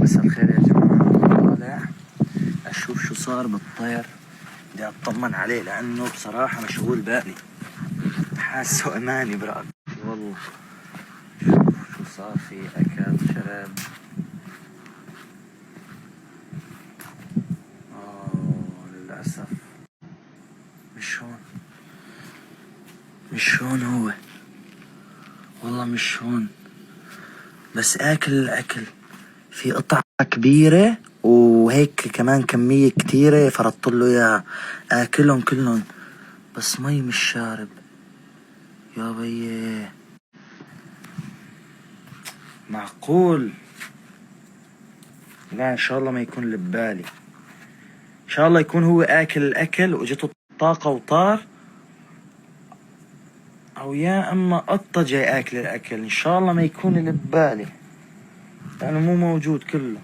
مساء الخير يا جماعة. طالع أشوف شو صار بالطير، بدي أطمن عليه لأنه بصراحة مشغول بالي، حاسه أماني برأيي والله. شوف شو صار فيه، أكل شرب. للأسف مش هون هو والله، مش هون، بس آكل الأكل في قطعة كبيرة وهيك كمان كمية كتيرة فرضت له اياها، آكلهم كلهم بس مي مش شارب يا بيي. معقول؟ لا ان شاء الله ما يكون لبالي، ان شاء الله يكون هو آكل الأكل وجته الطاقة وطار، او يا اما قطة جاي آكل الأكل. ان شاء الله ما يكون لبالي لأنه مو موجود كله.